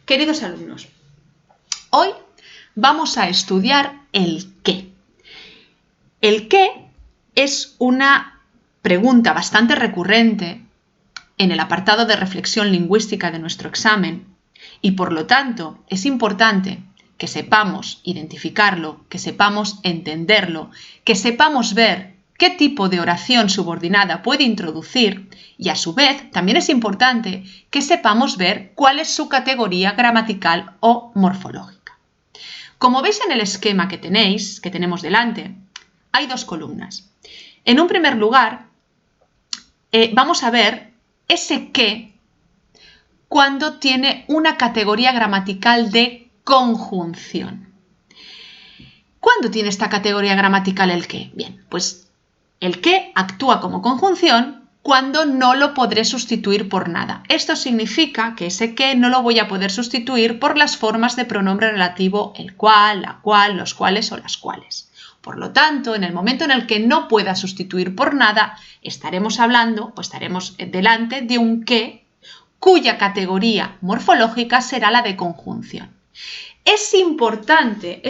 Queridos alumnos, hoy vamos a estudiar el qué. El qué es una pregunta bastante recurrente en el apartado de reflexión lingüística de nuestro examen y por lo tanto es importante que sepamos identificarlo, que sepamos entenderlo, que sepamos ver qué tipo de oración subordinada puede introducir y a su vez también es importante que sepamos ver cuál es su categoría gramatical o morfológica. Como veis en el esquema que tenemos delante, hay dos columnas. En un primer lugar, vamos a ver ese qué cuando tiene una categoría gramatical de conjunción. ¿Cuándo tiene esta categoría gramatical el qué? Bien, pues el qué actúa como conjunción cuando no lo podré sustituir por nada. Esto significa que ese qué no lo voy a poder sustituir por las formas de pronombre relativo el cual, la cual, los cuales o las cuales. Por lo tanto, en el momento en el que no pueda sustituir por nada, estaremos hablando o estaremos delante de un qué cuya categoría morfológica será la de conjunción. Es importante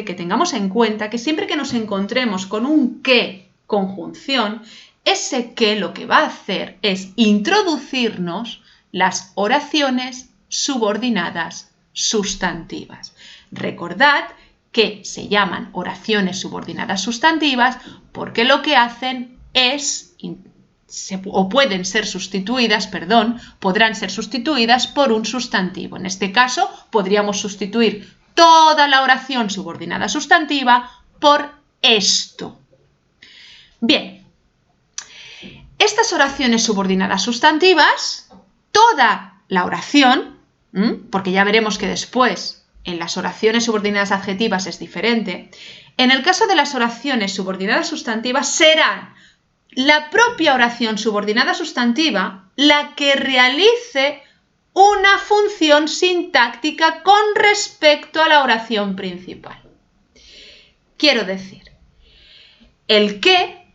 que tengamos en cuenta que siempre que nos encontremos con un qué conjunción, ese qué lo que va a hacer es introducirnos las oraciones subordinadas sustantivas. Recordad que se llaman oraciones subordinadas sustantivas porque lo que hacen es podrán ser sustituidas por un sustantivo. En este caso, podríamos sustituir toda la oración subordinada sustantiva por esto. Bien, estas oraciones subordinadas sustantivas, toda la oración, porque ya veremos que después en las oraciones subordinadas adjetivas es diferente, en el caso de las oraciones subordinadas sustantivas serán la propia oración subordinada sustantiva la que realice una función sintáctica con respecto a la oración principal. Quiero decir, el qué,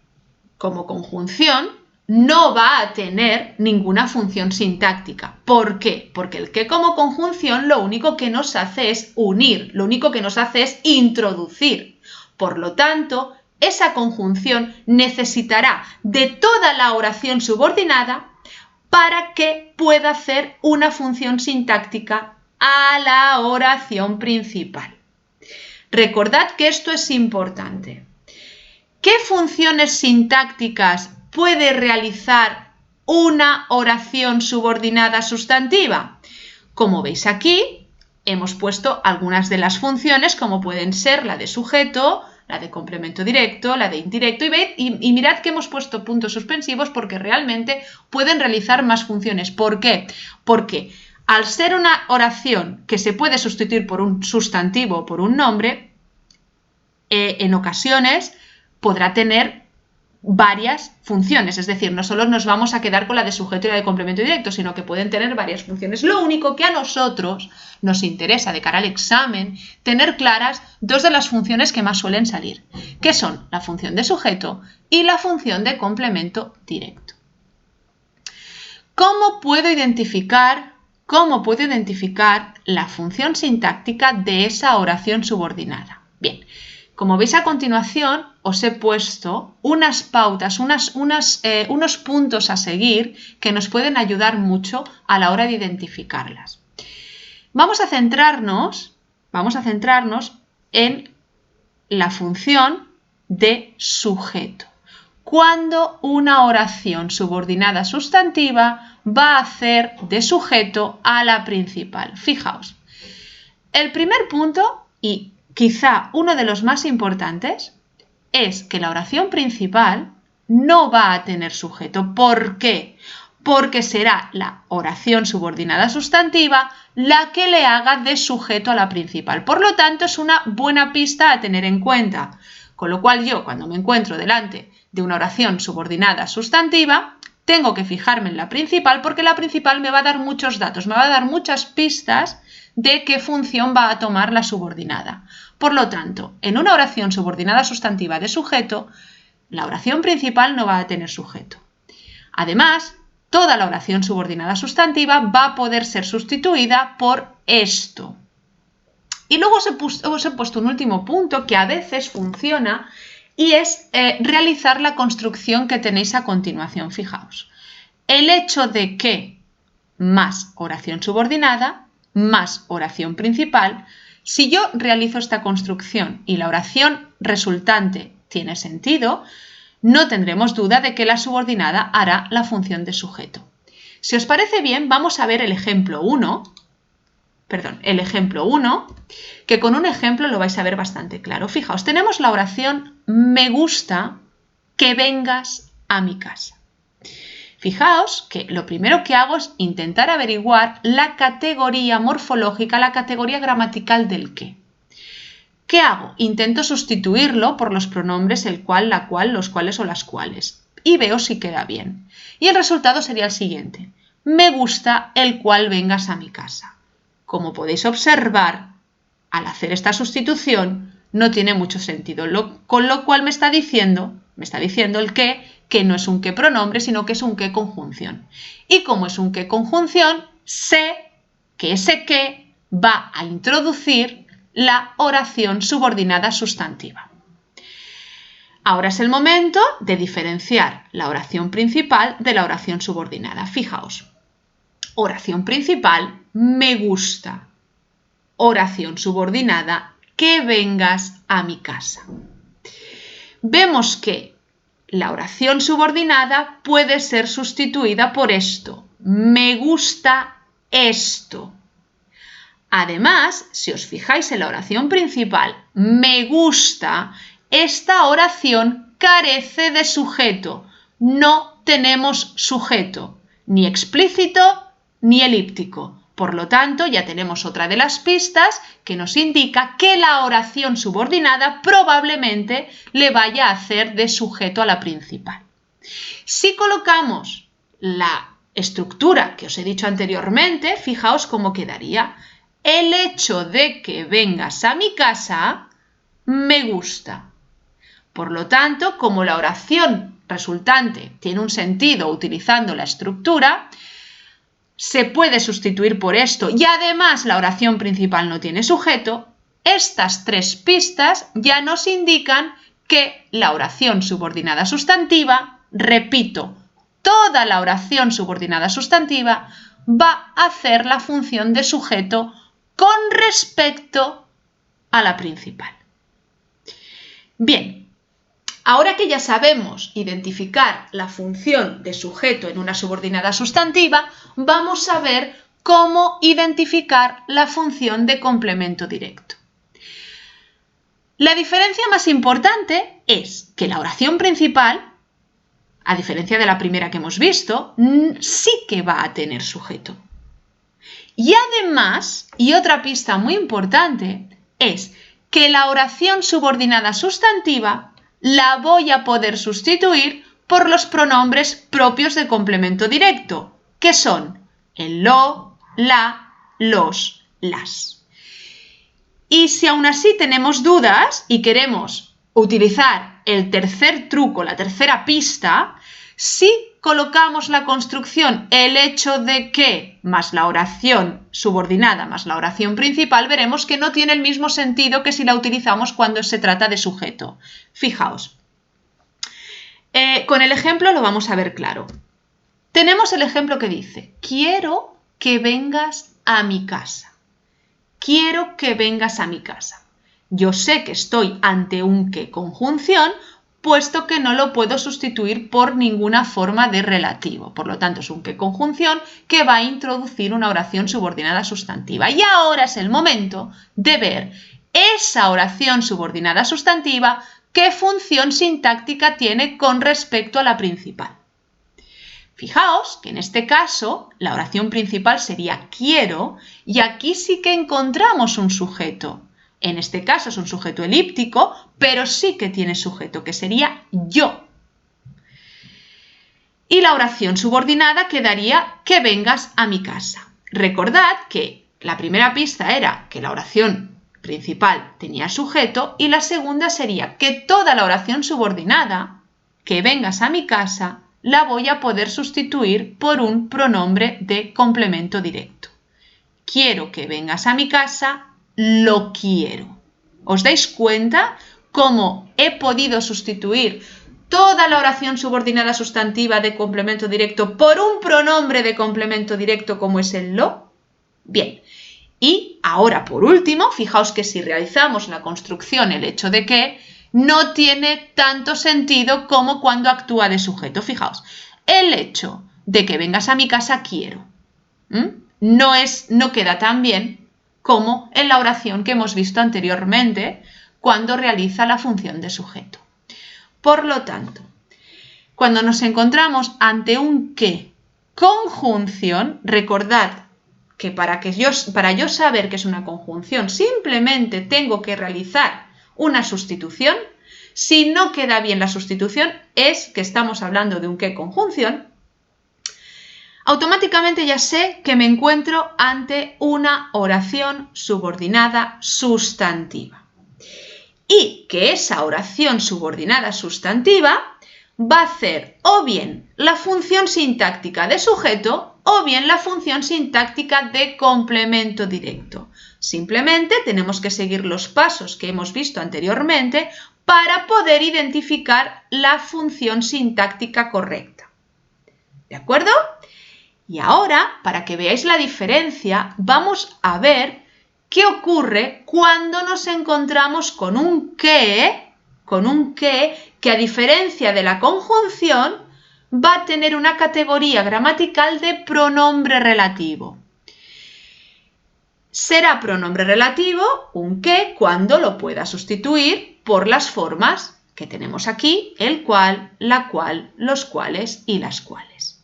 como conjunción, no va a tener ninguna función sintáctica. ¿Por qué? Porque el qué como conjunción lo único que nos hace es unir, lo único que nos hace es introducir. Por lo tanto, esa conjunción necesitará de toda la oración subordinada para que pueda hacer una función sintáctica a la oración principal. Recordad que esto es importante. ¿Qué funciones sintácticas puede realizar una oración subordinada sustantiva? Como veis aquí, hemos puesto algunas de las funciones como pueden ser la de sujeto, la de complemento directo, la de indirecto y mirad que hemos puesto puntos suspensivos porque realmente pueden realizar más funciones. ¿Por qué? Porque al ser una oración que se puede sustituir por un sustantivo o por un nombre, en ocasiones podrá tener varias funciones, es decir, no solo nos vamos a quedar con la de sujeto y la de complemento directo, sino que pueden tener varias funciones. Lo único que a nosotros nos interesa de cara al examen tener claras dos de las funciones que más suelen salir, que son la función de sujeto y la función de complemento directo. ¿Cómo puedo identificar la función sintáctica de esa oración subordinada? Bien, como veis a continuación, os he puesto unas pautas, unos puntos a seguir que nos pueden ayudar mucho a la hora de identificarlas. Vamos a centrarnos en la función de sujeto. Cuando una oración subordinada sustantiva va a hacer de sujeto a la principal. Fijaos, el primer punto y quizá uno de los más importantes es que la oración principal no va a tener sujeto. ¿Por qué? Porque será la oración subordinada sustantiva la que le haga de sujeto a la principal. Por lo tanto, es una buena pista a tener en cuenta. Con lo cual yo, cuando me encuentro delante de una oración subordinada sustantiva, tengo que fijarme en la principal porque la principal me va a dar muchos datos, me va a dar muchas pistas de qué función va a tomar la subordinada. Por lo tanto, en una oración subordinada sustantiva de sujeto, la oración principal no va a tener sujeto. Además, toda la oración subordinada sustantiva va a poder ser sustituida por esto. Y luego os he puesto un último punto que a veces funciona y es realizar la construcción que tenéis a continuación. Fijaos, el hecho de que más oración subordinada más oración principal, si yo realizo esta construcción y la oración resultante tiene sentido, no tendremos duda de que la subordinada hará la función de sujeto. Si os parece bien, vamos a ver el ejemplo 1, que con un ejemplo lo vais a ver bastante claro. Fijaos, tenemos la oración me gusta que vengas a mi casa. Fijaos que lo primero que hago es intentar averiguar la categoría morfológica, la categoría gramatical del qué. ¿Qué hago? Intento sustituirlo por los pronombres el cual, la cual, los cuales o las cuales y veo si queda bien. Y el resultado sería el siguiente. Me gusta el cual vengas a mi casa. Como podéis observar, al hacer esta sustitución no tiene mucho sentido, con lo cual me está diciendo el que no es un qué pronombre, sino que es un qué conjunción. Y como es un qué conjunción, sé que ese qué va a introducir la oración subordinada sustantiva. Ahora es el momento de diferenciar la oración principal de la oración subordinada. Fijaos, oración principal, me gusta. Oración subordinada, que vengas a mi casa. Vemos que la oración subordinada puede ser sustituida por esto. Me gusta esto. Además, si os fijáis en la oración principal, me gusta, esta oración carece de sujeto. No tenemos sujeto, ni explícito ni elíptico. Por lo tanto, ya tenemos otra de las pistas que nos indica que la oración subordinada probablemente le vaya a hacer de sujeto a la principal. Si colocamos la estructura que os he dicho anteriormente, fijaos cómo quedaría. El hecho de que vengas a mi casa me gusta. Por lo tanto, como la oración resultante tiene un sentido utilizando la estructura, se puede sustituir por esto y además la oración principal no tiene sujeto, estas tres pistas ya nos indican que la oración subordinada sustantiva, repito, toda la oración subordinada sustantiva va a hacer la función de sujeto con respecto a la principal. Bien. Ahora que ya sabemos identificar la función de sujeto en una subordinada sustantiva, vamos a ver cómo identificar la función de complemento directo. La diferencia más importante es que la oración principal, a diferencia de la primera que hemos visto, sí que va a tener sujeto. Y además, y otra pista muy importante, es que la oración subordinada sustantiva la voy a poder sustituir por los pronombres propios de complemento directo, que son el lo, la, los, las. Y si aún así tenemos dudas y queremos utilizar el tercer truco, la tercera pista, si colocamos la construcción el hecho de que más la oración subordinada más la oración principal, veremos que no tiene el mismo sentido que si la utilizamos cuando se trata de sujeto. Fijaos, con el ejemplo lo vamos a ver claro. Tenemos el ejemplo que dice, quiero que vengas a mi casa. Quiero que vengas a mi casa. Yo sé que estoy ante un qué conjunción, puesto que no lo puedo sustituir por ninguna forma de relativo. Por lo tanto, es un qué conjunción que va a introducir una oración subordinada sustantiva. Y ahora es el momento de ver esa oración subordinada sustantiva, qué función sintáctica tiene con respecto a la principal. Fijaos que en este caso la oración principal sería quiero y aquí sí que encontramos un sujeto. En este caso es un sujeto elíptico, pero sí que tiene sujeto, que sería yo. Y la oración subordinada quedaría que vengas a mi casa. Recordad que la primera pista era que la oración principal tenía sujeto y la segunda sería que toda la oración subordinada, que vengas a mi casa, la voy a poder sustituir por un pronombre de complemento directo. Quiero que vengas a mi casa, lo quiero. ¿Os dais cuenta cómo he podido sustituir toda la oración subordinada sustantiva de complemento directo por un pronombre de complemento directo como es el lo? Bien, y ahora por último, fijaos que si realizamos la construcción el hecho de que no tiene tanto sentido como cuando actúa de sujeto. Fijaos, el hecho de que vengas a mi casa quiero. No queda tan bien como en la oración que hemos visto anteriormente cuando realiza la función de sujeto. Por lo tanto, cuando nos encontramos ante un que conjunción, recordad que para yo saber que es una conjunción simplemente tengo que realizar una sustitución. Si no queda bien la sustitución, es que estamos hablando de un que conjunción. Automáticamente ya sé que me encuentro ante una oración subordinada sustantiva. Y que esa oración subordinada sustantiva va a hacer o bien la función sintáctica de sujeto o bien la función sintáctica de complemento directo. Simplemente tenemos que seguir los pasos que hemos visto anteriormente para poder identificar la función sintáctica correcta. ¿De acuerdo? Y ahora, para que veáis la diferencia, vamos a ver qué ocurre cuando nos encontramos con un que a diferencia de la conjunción va a tener una categoría gramatical de pronombre relativo. Será pronombre relativo un que cuando lo pueda sustituir por las formas que tenemos aquí, el cual, la cual, los cuales y las cuales.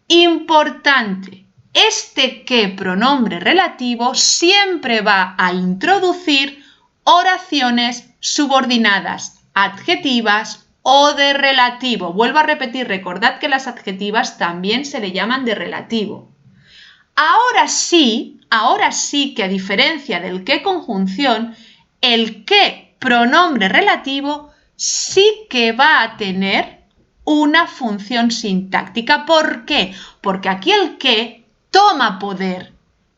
Importante, este que pronombre relativo siempre va a introducir oraciones subordinadas, adjetivas o de relativo. Vuelvo a repetir, recordad que las adjetivas también se le llaman de relativo. Ahora sí que a diferencia del que conjunción, el que pronombre relativo sí que va a tener una función sintáctica. ¿Por qué? Porque aquí el que toma poder,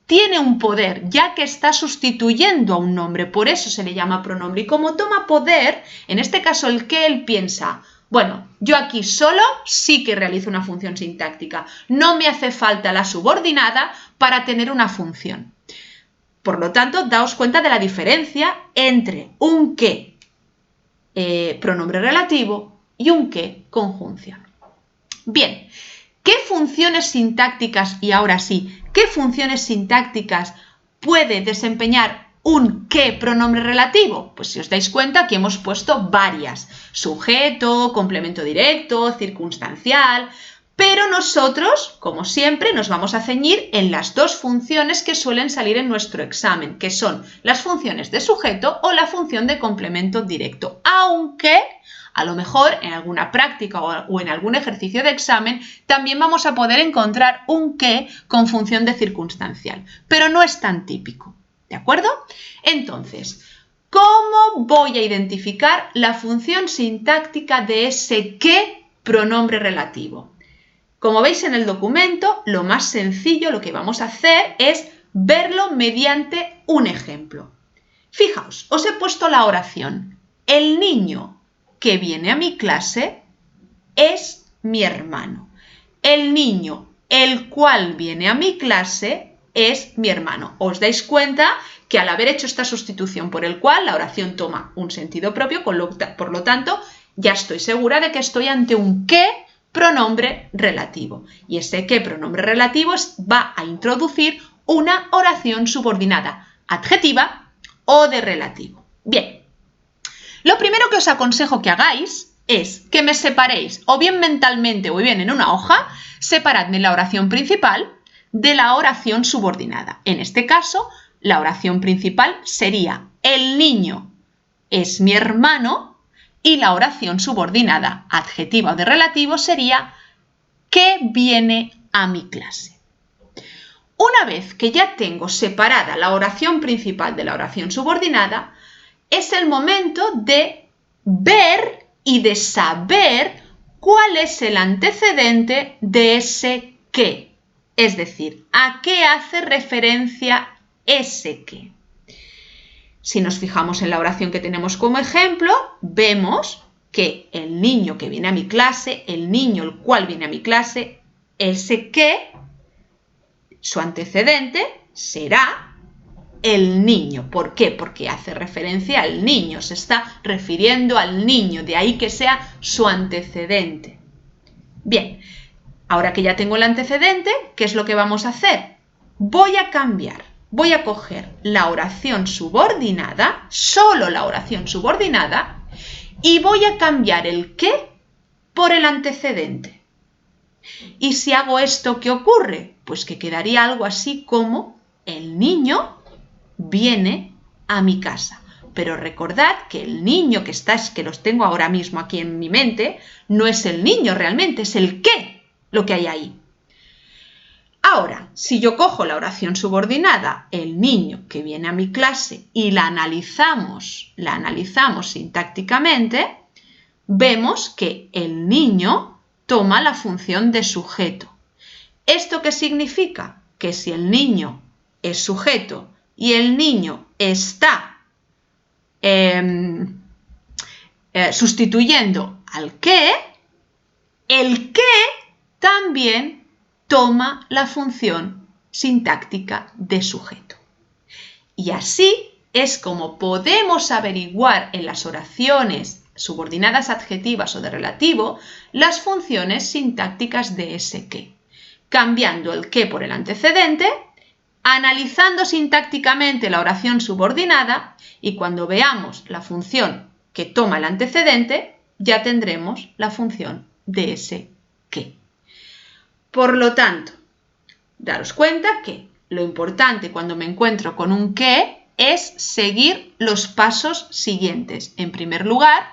tiene un poder, ya que está sustituyendo a un nombre, por eso se le llama pronombre. Y como toma poder, en este caso el que él piensa, bueno, yo aquí solo sí que realizo una función sintáctica, no me hace falta la subordinada para tener una función. Por lo tanto, daos cuenta de la diferencia entre un que pronombre relativo y un que conjunción. Bien, ¿qué funciones sintácticas, y ahora sí, qué funciones sintácticas puede desempeñar un que pronombre relativo? Pues si os dais cuenta, aquí hemos puesto varias: sujeto, complemento directo, circunstancial, pero nosotros, como siempre, nos vamos a ceñir en las dos funciones que suelen salir en nuestro examen, que son las funciones de sujeto o la función de complemento directo, aunque a lo mejor en alguna práctica o en algún ejercicio de examen también vamos a poder encontrar un que con función de circunstancial, pero no es tan típico, ¿de acuerdo? Entonces, ¿cómo voy a identificar la función sintáctica de ese que pronombre relativo? Como veis en el documento, lo más sencillo, lo que vamos a hacer es verlo mediante un ejemplo. Fijaos, os he puesto la oración: el niño que viene a mi clase es mi hermano. El niño el cual viene a mi clase es mi hermano. ¿Os dais cuenta que al haber hecho esta sustitución por el cual, la oración toma un sentido propio, por lo tanto, ya estoy segura de que estoy ante un que pronombre relativo? Y ese que pronombre relativo va a introducir una oración subordinada, adjetiva o de relativo. Bien, lo primero que os aconsejo que hagáis es que me separéis, o bien mentalmente o bien en una hoja, separadme la oración principal de la oración subordinada. En este caso, la oración principal sería: el niño es mi hermano, y la oración subordinada, adjetiva o de relativo, sería: que viene a mi clase. Una vez que ya tengo separada la oración principal de la oración subordinada, es el momento de ver y de saber cuál es el antecedente de ese qué. Es decir, ¿a qué hace referencia ese qué? Si nos fijamos en la oración que tenemos como ejemplo, vemos que el niño que viene a mi clase, el niño el cual viene a mi clase, ese qué, su antecedente será el niño. ¿Por qué? Porque hace referencia al niño, se está refiriendo al niño, de ahí que sea su antecedente. Bien, ahora que ya tengo el antecedente, ¿qué es lo que vamos a hacer? Voy a cambiar, voy a coger la oración subordinada, solo la oración subordinada, y voy a cambiar el qué por el antecedente. Y si hago esto, ¿qué ocurre? Pues que quedaría algo así como el niño viene a mi casa. Pero recordad que el niño que los tengo ahora mismo aquí en mi mente, no es el niño realmente, es el qué lo que hay ahí. Ahora, si yo cojo la oración subordinada, el niño que viene a mi clase, y la analizamos sintácticamente, vemos que el niño toma la función de sujeto. ¿Esto qué significa? Que si el niño es sujeto y el niño está sustituyendo al qué, el qué también toma la función sintáctica de sujeto. Y así es como podemos averiguar en las oraciones subordinadas adjetivas o de relativo las funciones sintácticas de ese qué, cambiando el qué por el antecedente, analizando sintácticamente la oración subordinada y cuando veamos la función que toma el antecedente, ya tendremos la función de ese qué. Por lo tanto, daros cuenta que lo importante cuando me encuentro con un qué es seguir los pasos siguientes. En primer lugar,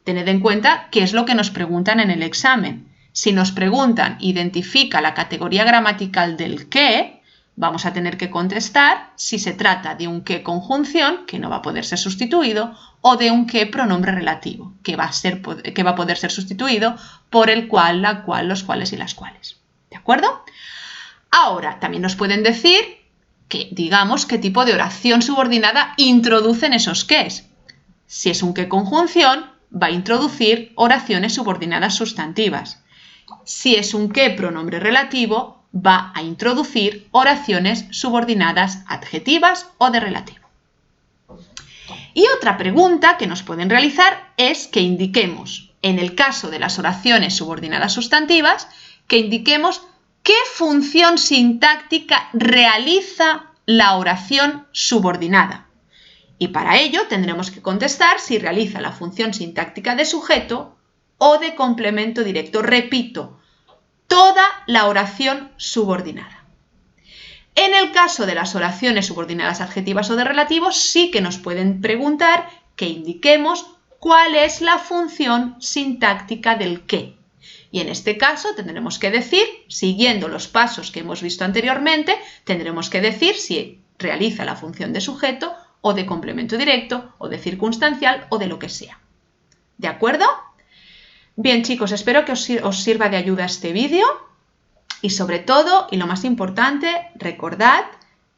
tened en cuenta qué es lo que nos preguntan en el examen. Si nos preguntan, identifica la categoría gramatical del qué, vamos a tener que contestar si se trata de un qué conjunción, que no va a poder ser sustituido, o de un qué pronombre relativo, que va a poder ser sustituido por el cual, la cual, los cuales y las cuales. ¿De acuerdo? Ahora, también nos pueden decir que digamos qué tipo de oración subordinada introducen esos qués. Si es un qué conjunción, va a introducir oraciones subordinadas sustantivas. Si es un qué pronombre relativo, va a introducir oraciones subordinadas adjetivas o de relativo. Y otra pregunta que nos pueden realizar es que indiquemos, en el caso de las oraciones subordinadas sustantivas, que indiquemos qué función sintáctica realiza la oración subordinada. Y para ello tendremos que contestar si realiza la función sintáctica de sujeto o de complemento directo. Repito, toda la oración subordinada. En el caso de las oraciones subordinadas adjetivas o de relativo, sí que nos pueden preguntar que indiquemos cuál es la función sintáctica del qué. Y en este caso tendremos que decir, siguiendo los pasos que hemos visto anteriormente, tendremos que decir si realiza la función de sujeto o de complemento directo o de circunstancial o de lo que sea. ¿De acuerdo? Bien, chicos, espero que os sirva de ayuda este vídeo. Y sobre todo, y lo más importante, recordad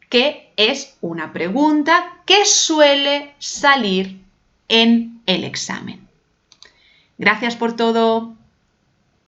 que es una pregunta que suele salir en el examen. Gracias por todo.